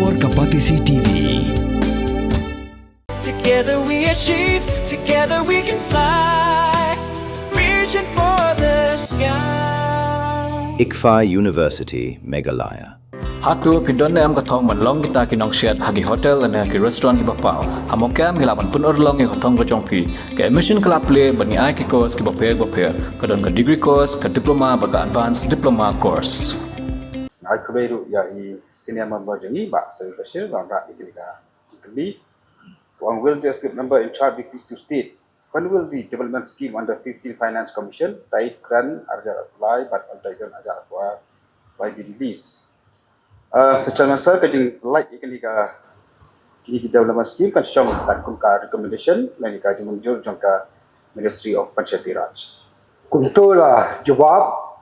for Kapatisi TV. Together we achieve, together we can fly, reaching for the sky. ICFA University, Meghalaya. Hatu pindon am katong manlong kita kinong shed hagi hotel dan hagi restaurant ibapau. Hamokam hilapan pun orlong yang katong kejongpi. Ke emission kelap play bani ai ki course ki bapel kadon ke degree course ke diploma baga advanced diploma course. Ai kuberu ya i senior member jengi ba so bashir ba ra ikliga ikli one will the script number in charge to state when will the development scheme under 15 finance commission taik grant arja apply but on taik grant arja apply by the release secara masa kajing like ikliga kini kita development scheme kan syong tak kumka recommendation lain kaji menjur jangka Ministry of Panchayati Raj kuntulah jawab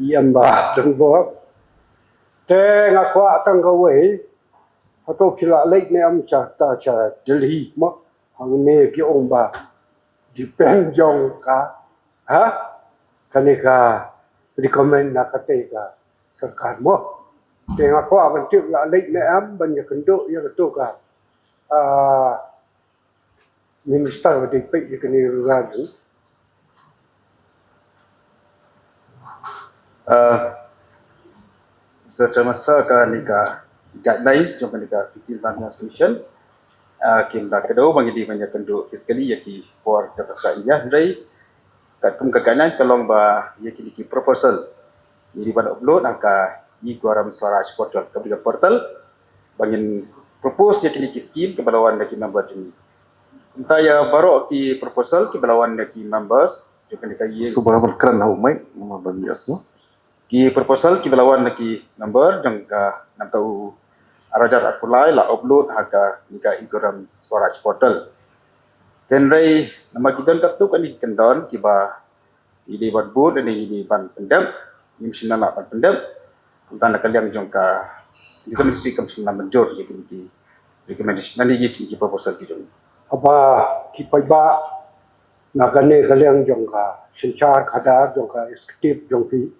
yang bah dan jawab tengah kuat tanggawe atau kila lek ni am cakta cara Delhi mak hang ni ki omba depend jong ka kanika recommend nak kata sarkar mo tengah kuat bentuk la lek ni am banyak kenduk yang tu ka minister di pek ni rugan secara masa kanika guidelines jom kanika 15 Finance Commission kimda kedua bagi di banyak kenduk fiskali yaki for dapat iya ndai kat kum guidelines kalong ba yaki di proposal ini pada upload angka Guaram Swaraj portal kepada portal bangin propose yaki di scheme kebalawan lagi member jumi entah ya baru ki proposal kebalawan lagi members jom kanika ye subah berkeran hau mai bagi asma ki proposal ki belawan lagi number jangka nam tahu arajar apply la upload haka nika Guaram Swaraj portal then rai nama kita tu kan kendon kiba ini ban board dan ini ban pendam imsina la ban pendam tanda kalian jangka di komisi komisinya menjor ya kini recommendation nani ki proposal ki jong apa kipaiba nagane kalian jongka sencar kada jongka eksekutif jongpi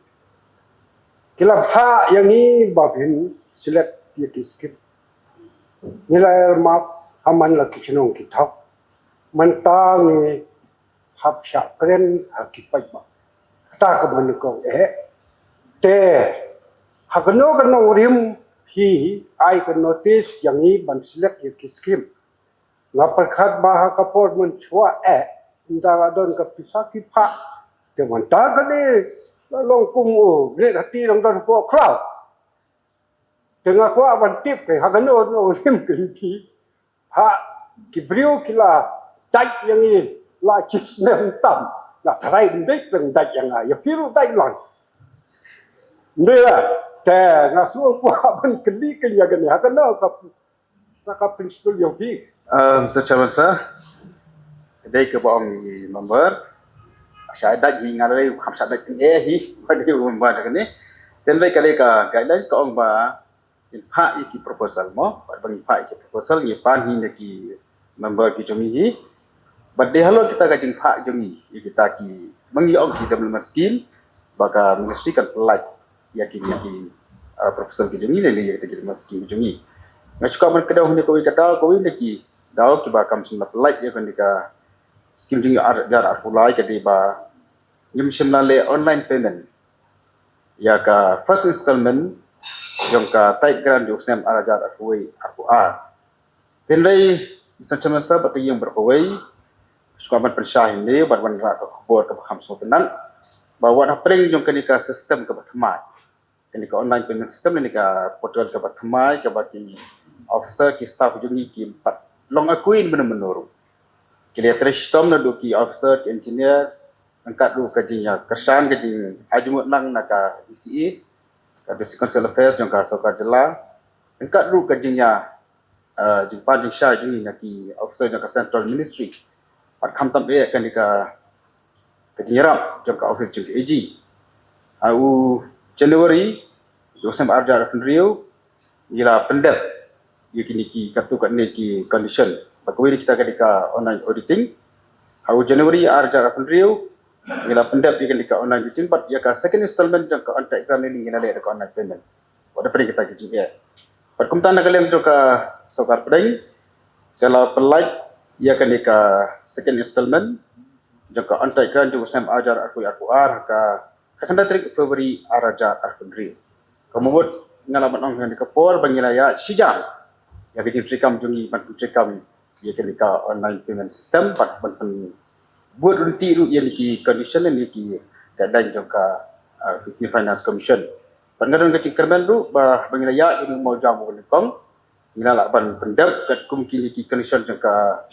kilap tha yang ni babin select ye skip nilai map aman lagi cenong kita mentang ni hab syak keren hakipai ba ta ka manukong te hakno kano rim hi ai ka notice yang ni ban select ye skip ngaperkhat ba kapor men chua ndara don ka pisaki pha te manta ka ni long kum great hati long don po cloud tengah ko aban tip ke hagano no rim kinti ha kibrio kila tai yang ni la chis nem tam la trai ndek teng tai yang ya piru tai lang ndela te ngasu ko aban kli ke ya gani hagano ka principle yang pi secara masa kedai ke baong ni member saya dah hingga dari kamsa dah hi pada member kan ni dan mereka leka guidelines ko ang ba in pa iki proposal mo bagi pa iki proposal ni pan hi neki member ki jomi hi badde halo kita kajing pa jomi kita ki mangi og ki development scheme baka ministry kan like yakin neki proposal ki jomi le kita ki development scheme jomi ngasuka man kedah ni ko kata ko neki daw ki ba kam sun like ya kan dika scheme jing jar apply jadi ba yum simnale online payment ya ka first installment yang ka taik grant di usnem arajar arway arpuar then dai macam masa batu yang berkuai suka ban pensah ini ban ra ka khobor ka kham so tenan bawa na pring jong kanika sistem ka bathmai kanika online payment system ni ka portal ka bathmai ka baki officer ki staff jungi ki empat long akuin benar-benar kile trishtom na do ki officer ki engineer angkat lu kajinya kersan kaji ajumut nang naka DCE ka basic council affairs jangka sokar jela angkat lu kajinya jumpa jing sha jing naki officer jangka central ministry pat kham tam e kan dika kajinya jangka office jing AG au January Joseph Arjar Penrio ila pendep yakini ki kartu kat ni ki condition bakwi kita kadika online auditing au January Arjar Penrio ila pendap ikan dika online auditing but ya ka second installment jangka antai grant ni ngina le ka online payment pada peri kita kijing Perkumpulan nakaliang tu ka sokar pedeng kalau pelaj ia kan ka second installment jaka antai kan tu sem ajar aku ka kanda trik Februari araja arkundri kemudian ngalaman ong yang dikapor bangilaya sijang ya kita trikam jungi pan trikam ia kan ka online payment system pat buat unti ru ia ki condition ni ki guideline jaka Victim Finance Commission. Panggadang kecil kerban tu bangilaya ini mau jamu kong ngila ban pendap kat kumkili ki condition jaka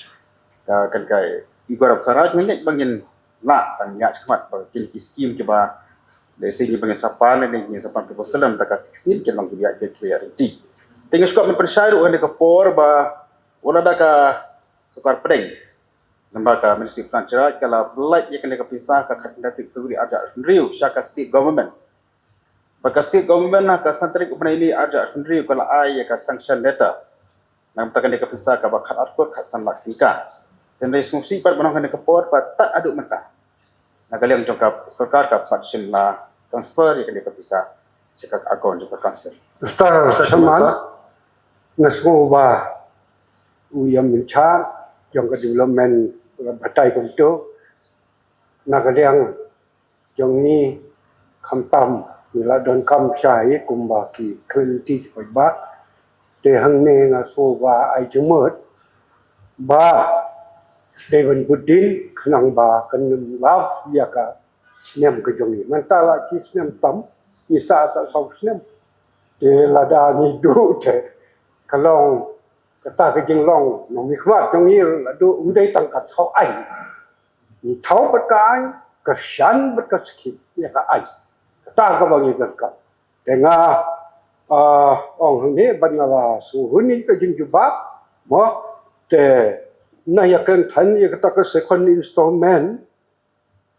kan kai igorap sarat ngene bangin la pan ya cemat kili ki scheme ke ba dari segi bangin sapan ni sapan proposal dalam taka 16 ke lang dia ke clarity. Tengok skop men pensairu ande ka por ba wala da ka sukar pedeng. Lembaga Ministry Pelancaran kalau belai ia kena kepisah ke kandidat Februari ajar Riu syaka state government. Bagi state government nak santri kepada ini ajar Riu kalau ai ka sanction letter. Nam takkan dia kepisah ke bakat artwork kat sanlak tingkah. Dan resolusi pada menang kena kepor pada tak aduk mentah. Nak kalian jangka serkar ke patsion lah transfer ia kena kepisah syaka akaun juga council. Ustaz Saman ngasmo ba uyam mencar yang ke development batai kumtu nakaliang yang ni kampam nila don kam chai kumba ki kriti ba te hang ne nga so ba ai chumut ba Steven Budin khnang ba kan love ya ka snem ke jong ni mentala ki snem tam ni sa snem te lada ni du te kalong kata ke jing long no mi khwa jong ni du udai tang ka thau ai ni thau bat ka ai ka shan bat ka skip ya ka ai ta ka bang ni ka te nga ong ni ban la su huni ka jing ju ba mo te na ya kan than ya ka ka second installment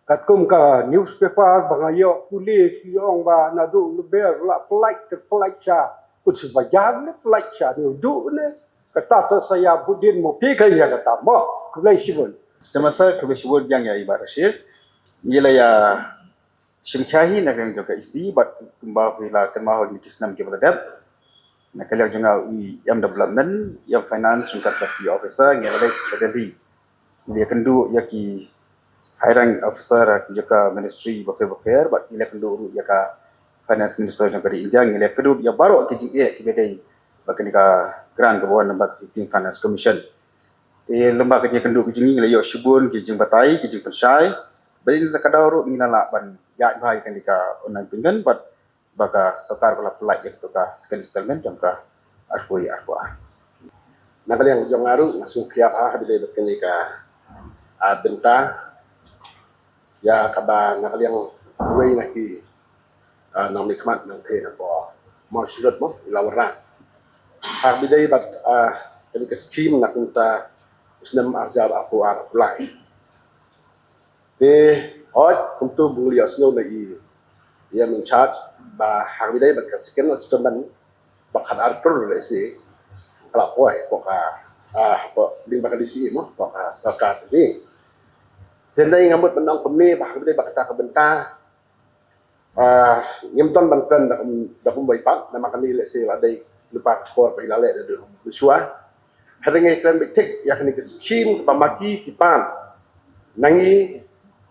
kat kum ka newspaper bangayo puli ki ong ba na du lu ber la polite cha ut ba jam ne polite cha ni du ne kata tu saya Budin mau pergi ya kata mau kulai sibun. Semasa kulai sibun yang ya ibarat Rashid, ialah ya simkahi nak yang juga isi, bat kembang bila kemau ni kisnam kita berdap. Nak kalian juga yang development, yang finance juga tapi officer yang ada sedari. Dia kendu ya ki high rank officer juga ministry bafir, bat dia kendu ya ka finance minister yang dari India, dia kendu ya baru KGA kibedai. Bahkan ka grant ke bawah lembaga Victim Finance Commission. Lembaga kerja kenduk ke jengi ngelayo shibun ke jeng batai ke jeng pensai. Bali nak kadau ru ngina la ban ya bahai kan dika online pinggan bat baka sekar pula pelai gitu ka second installment jang ka arpoi arpoa. Nakaliang jong aru ngasung kiap habile betkeni ka benta ya kaba nakaliang wei naki nang nikmat nang the na po mo silot mo ilawaran. Habidai bat kali ke scheme nak unta usnam ajar aku arulai. De hot untuk buli asno lagi ia mencharge ba habidai bat ke second installment bakat artur resi kalau koi poka ding bakal disi mo poka sakat ni. Tendai ngamut menang pemni ba habidai bakata ke bentah ngimton banten dak umbai pak nama kali lesi ladai lupa kor pa ilale de biswa hadenge kran bitik yakni ke scheme pamaki kipan nangi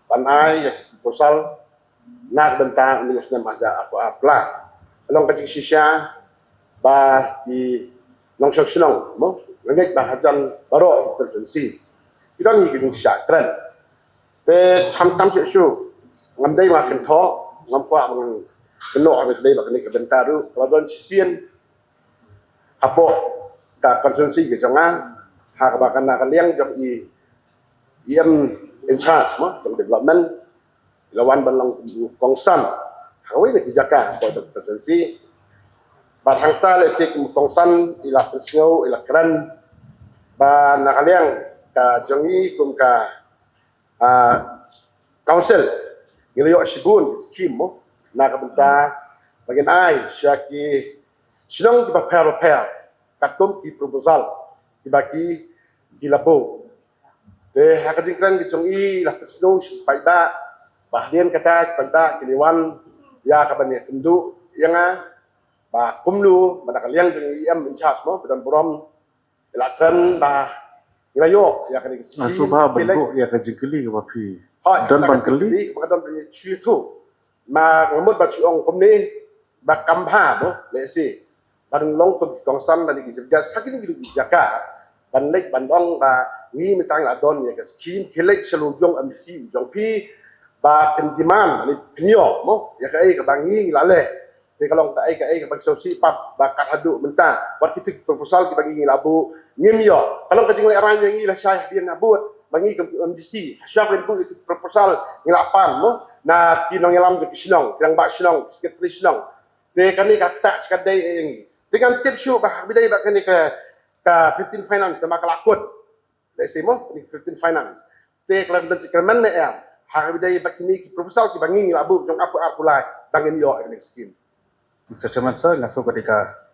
panai yak proposal nak bentang ni usna maja apa apla long kacik sisya ba di long seksionong mo ngek ba hajan baro tertensi kita ni ke sisya tren te tam su ngamdai ma kan tho ngampwa mang keno ave dei ba ni ke bentaru kalau don sisien apo ka konsensi ke jonga ha ka ba kan kaliang jong em in charge mo jong development lawan balang kongsan hawi ni jaka ko jong konsensi ba hangta le sik kongsan ila pesyo ila kran ba nakaliang ka jongi kum ka council ngiliyo shibun scheme mo nakabenta bagian ai syaki Sinong kita pair katum ki proposal dibagi di labo. De hakajingkan gicong i lapet snow paiba bahdian kata panta kiliwan ya kabanya kendu yang ba kumnu ba nakaliang jeng IM in charge mo dan borom ilakran ba ilayo ya kan Subha bentuk ya ka jingkeli ka papi. Hoi, Dan tak bangkeli. kali kadang punya cuy tu. Ma ngamut ba cuong kom ni ba kamha bo le si. Ban long tu kong san dan di gas hakin di jaka. Ban lek ban dong ba ni mitang la don ya ka skim kelek selu jong ambisi jong pi ba pendiman ni penyo mo ya ka ai ka bangi la le. Jadi kalau tak ai ka bang sosi pap ba kat hadu mentah. Wat kita proposal ki bagi labu ngimyo. Kalau ka jing le arang yang la syah dia nabut bangi ke MDC siap itu proposal ngelapan mo na kinong ngelam je sinong kirang ba sinong sekretari sinong te kani ka tak sekadai yang dengan tip show bah bidai ba kani ka 15 finance sama kelakut let's say mo 15 finance te kalau dan sekarang ne am ha bidai ba kini proposal ki bangi ngelabu jong apa lai tangen yo ini skim Mr. Chairman sir ngaso ketika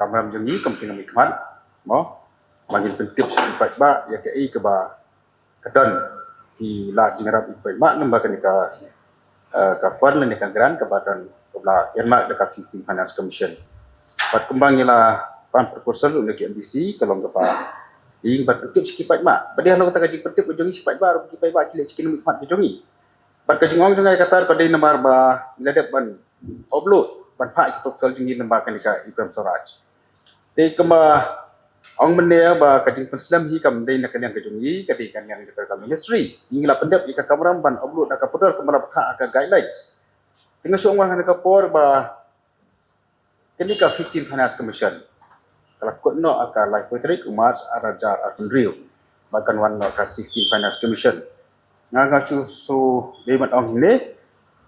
kamram jengi kemungkinan mikmat mo bagi pentip sebaik ba ya ke ai ke ba kadan di la jingarap ipai mak namba kenika ka fund ni kan gran ke badan kebla irma dekat 15 Finance Commission. Pat kembang ila pan proposal untuk MDC kalau ke ba ing bat pentip sekipai mak. Pada halo kata kaji pentip ujongi sekipai ba ru kipai ba kile cikin mikmat ujongi. Pat kajingong jangai kata pada nomor ba ila dep ban upload ban fa ki proposal jingi namba kenika Ibrahim Soraj. Te kemba Ang mendia ba kading penslam hi kam dei nak yang kejungi kading kan yang dekat ministry ingila pendap ika kamram ban upload nak podor kamera patha aka guidelines tinggal suang orang nak por ba kini ka 15 Finance Commission kalau kutno aka live poetry umar arajar akunriu bahkan wan ka 16 Finance Commission ngaga chu so demat ong ni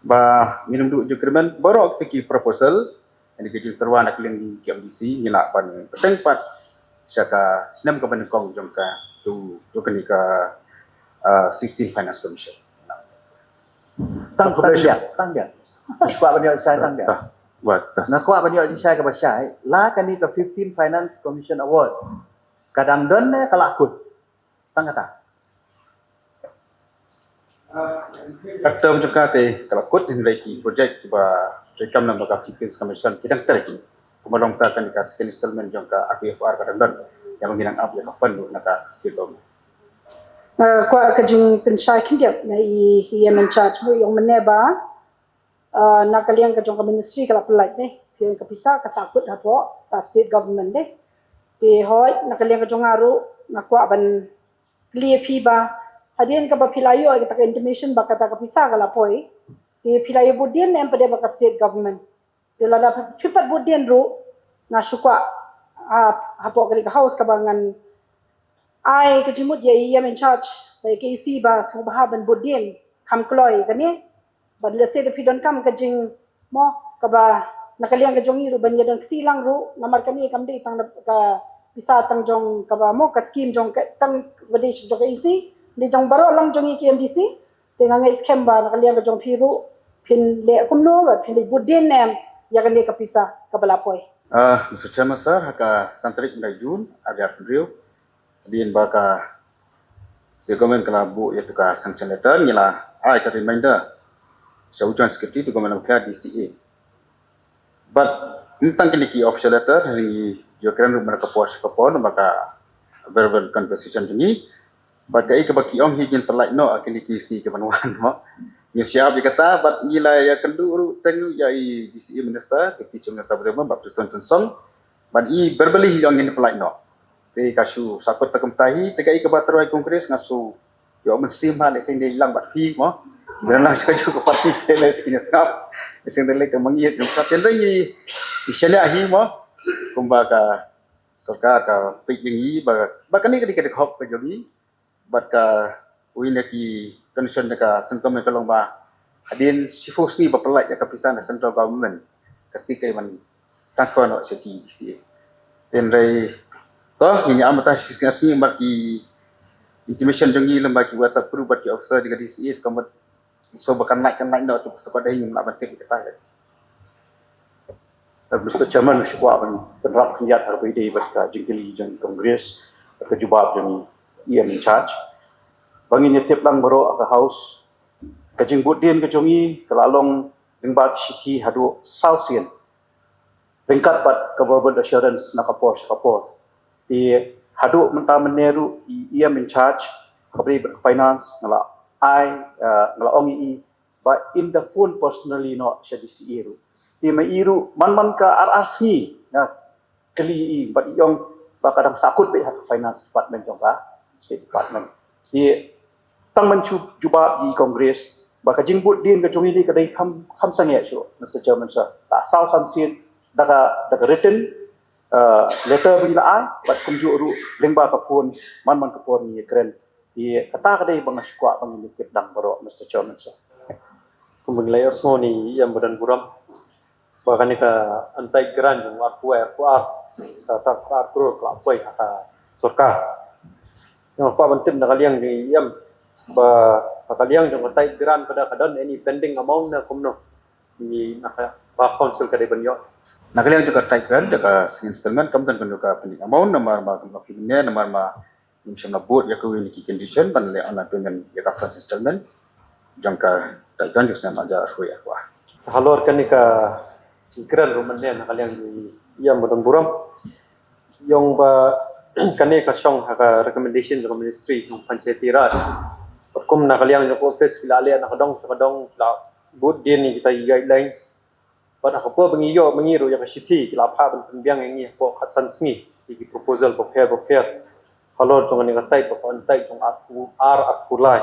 ba minum du agreement borok tiki proposal ini kejil terwana keling di KMDC ngila ban petengpat Saka senam ke Bandung jangka tu kenika 16 Finance Commission. Tang dia. Kuat banyak saya tang dia. Buat tas. Nak kuat banyak saya ke pasai. Lah kan ni ke 15 Finance Commission Award. Kadang don ne kalakut. Tang kata. Akta jangka te kalakut hindai projek ba rekam nama ka 15 Commission kita teriki. Kumalong ta kan dikasih installment jangka APFR kadang yang menginang up ya fund naka state government. Kwa kajing pensai kindia na i men charge mo yung maneba nakaliang kajong ka ministry kala pelai ne yung kapisa kasakut hapo ta state government de pe hoy nakaliang kajong aru nakwa ban clear pi ba hadien ka ba pilayo ay ta intimation ba kata kapisa kala poi pe pilayo budien em pade ba ka state government dilala pipat budien ru na sukwa hapo kali ka house kabangan ai kejimut ya ia men charge by KC ba subha ban budien kam kloy kani badle se de pidon kam kajing mo kaba nakaliang kajongi ru ban yadon tilang ru namar kani kam de tang ka bisa tang jong kaba mo ka scheme jong tang badesh jong KC di jong baro lang jong KMDC dengan ngai scam ba nakaliang kajong piru pin le kumno ba pin le budien nem ya kani ka pisa kabalapoy Mr. Chairman sir haka santrik ndai jun agar driu din baka segomen kelabu yaitu ka sanction letter nyala ai ka reminder saujuan security tu gomen ka DCA but tentang kini ki official letter hari yo kran ru mereka pos ka pon maka verbal conversation ini but kai ka baki ong higin perlai no kini ki si ke manuan mo ni siap dikata but gila ya kendu tengu ya i DCA minister deputy minister berema bab Preston Johnson but i verbally yang ini perlai no te kasu sakut takem tahi tegai ke baterai kongres ngasu yo mensim hal sing hilang bat fi mo dan lah cakap ke parti le skin skap sing le ke mangi yo sa chen ri isela hi mo kumba ka sarkar ka pik yi ba kani ke hop ke jogi bat ka uine ki condition ka sengkom ke lomba adin sifus ni bapelai ya kapisan central government kasti kai man transfer no seki DCA ten rai toh ini amata sisi bagi intimation jongi lembaga WhatsApp group bagi officer juga DCA kemudian so bahkan naik no tu sekolah yang nak bantu kita. Mr. Chairman syukwa ban penrap kenjat harbai dei baka jingkili jang kongres ke jubab jang in charge bangin nyetip lang baro ke house ke jingbut dien ke jongi kelalong dengba siki hadu salsien ringkat pat government assurance nakapor di haduk mentah meneru ia in charge kabri finance ngala ngala ongi but in the phone personally no siya di siiru di mairu man ka RRC na kali but yung bakadang sakut be finance department yung ka state department di tang mencu jubab di Congress baka jingbut din ka chungi di kadai kam sangye syo Mr. Chairman sir ta sao sam sin daga written letter bila ai but kumju ru lengba ka phone man ka phone ni keren di kata kadai bang skwa bang ni tip dang baro Mr. Chairman sir kumbang layers mo ni yang badan buram bahkan ka antai gran yang aku tak saat kru kelapoi kata surka yang apa bentim nak kalian di yang kalian yang antai gran pada kadon any pending amount na kumno ni nak council kadai banyo Nak kalian juga taikkan jaga installment kemudian juga pending amount nomor filmnya nomor misalnya board ya kawin ki condition pan le ana payment ya ka first installment jangka taikkan juga aja aku ya wah halor kan ni ka sikran rumannya nak kalian di yang badan buram yang kane ka song ka recommendation dari ministry ng panchayati raj kum nak kalian yung office kilale nak kadong la good din ni kita guidelines pada apa mengiru yang city kila apa penbiang ini po katsan singi di proposal prepare kalau jangan ni katai po antai jong aku lai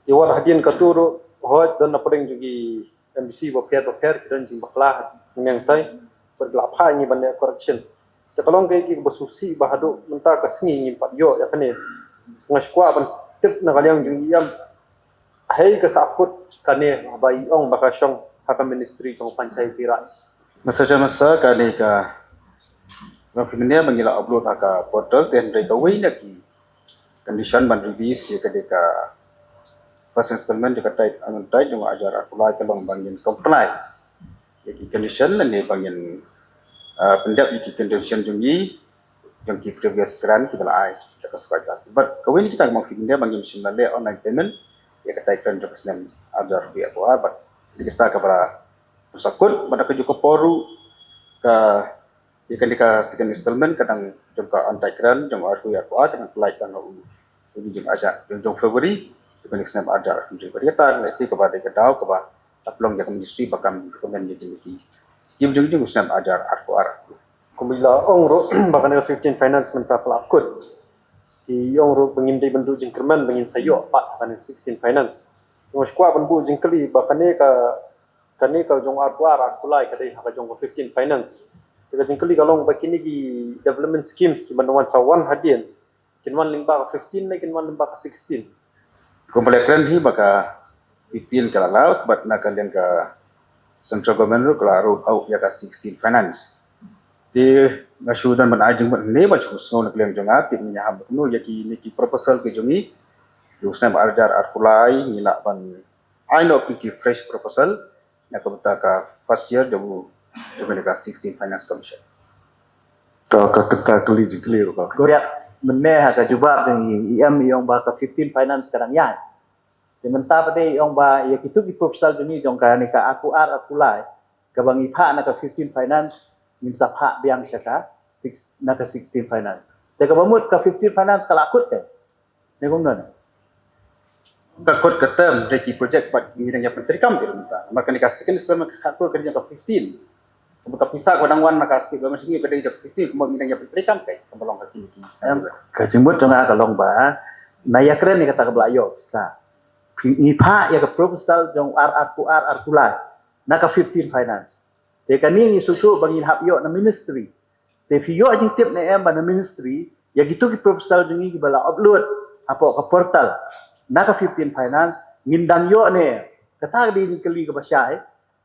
diwar hadin katuru hoj dan napring jugi MBC prepare dan jing baklah yang tai bergelapa ini banyak correction kalau kayak gitu bersusi bahadu mentah ke singi ni pat yo ya kene ngaskwa ban tip na kalian jugi yam hai ke sakut kane bai ong bakasyong haka ministry ng panchayati raj. Masa kani ka Rafinia mangila upload haka portal then mereka wei lagi condition ban release ya kadeka first installment jika tight angan tight jung ajar apply kalong bangin comply ya condition ni bangin pendap iki condition jungi yang kita previous grant kita lai jaka sebagai but kawin kita mau pindah bangin simale online payment ya kadai kan jaka senam ajar biar buat but kita kepada pusakut pada kejuka poru ke ikan dika second installment kadang juga antai kran jam aku ya kuat dengan flight tanggal ini jam aja jam Februari dengan snap ajar dari berita nasi kepada kedau kepada taplong yang ministry bakam komen jadi lagi skim jung snap ajar aku kumila ongro bahkan 15 finance mentah pelakut di ongro pengindai bentuk jengkerman pengin sayo 4 kan 16 finance yung squad bentuk jengkeli bahkan ni ka jong aku lai kadai haka jong 15 finance jika jengkeli kalau bakini di development schemes ki bantuan sawan hadian kinwan limba 15 lagi kinwan limba 16 Komplekan hi baka 15 kala laos but na kalian ka central government ru kala ru au ya ka 16 finance di ngasudan ban ajeng ban ne ba chusno na kalian jonga tin nya ham no yaki ni ki proposal ke jongi yusna arjar arkulai ngila ban I know ki fresh proposal na kabata ka first year jabu ka 16 finance commission to ka kita keli ru ka Korea meneh ka jubab dengan IM yang ba ka 15 finance kadang yan. Dimenta pada yang ba ya kitu ki proposal ni jong ka ni ka aku lai ka bang ipa na ka 15 finance min sapha biang syaka 6 na ka 16 finance. Te ka bamut ka 15 finance kala akut ke. Ni kong non. Takut ke term dari project buat ni yang pentrikam di rumah. Maka ni ka second installment ka aku kerja ka 15. Kemudian pisah kodang wan maka stik macam ni pada jam 15 kemudian yang pentrikam kai kembang ka kini. Ka jimbut jong ka long ba na ya keren ni kata ka belayo bisa. Ngipa ya ka proposal jong aku lai na ka 15 finance. Te ka ni susu bangin hap yo na ministry. Te fiyo ajing tip na em ba na ministry ya gitu ki proposal jong ni bala upload apa ka portal na ka 15 finance ngindang yo ne kata di kali ka basyai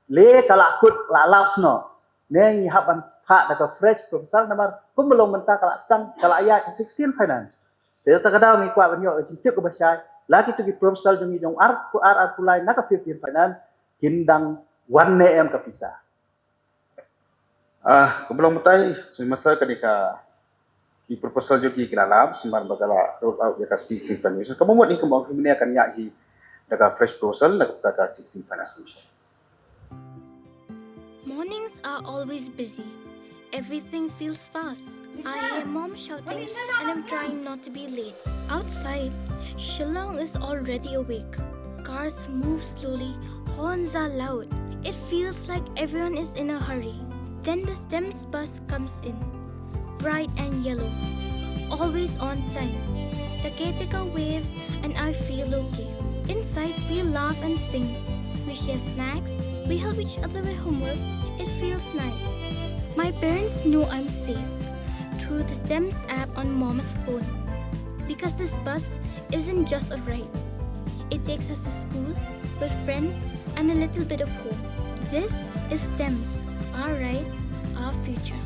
le kala kut la laps no ne ngi haban pa da ka fresh proposal namar kum belum menta kala stang kala ayat 16 finance te ta kada ngi kwa banyo tip ka basyai lagi tu ki proposal jong jong aku lai na ka 15 finance kindang 1 em ka pisah Kebelum mutai semasa ketika di proposal juga kita lab sembar bagala roll out ya kasi 16 finance. Kamu buat ni kamu ini akan nyahi daga fresh proposal daga 16 finance commission. Mornings are always busy. Everything feels fast. I hear mom shouting and I'm trying not to be late. Outside, Shillong is already awake. Cars move slowly, horns are loud. It feels like everyone is in a hurry. Then the STEMS bus comes in, bright and yellow, always on time. The caretaker waves and I feel okay. Inside, we laugh and sing. We share snacks, we help each other with homework. It feels nice. My parents know I'm safe through the STEMS app on mom's phone. Because this bus isn't just a ride. It takes us to school with friends and a little bit of hope. This is STEMS, our ride, our future.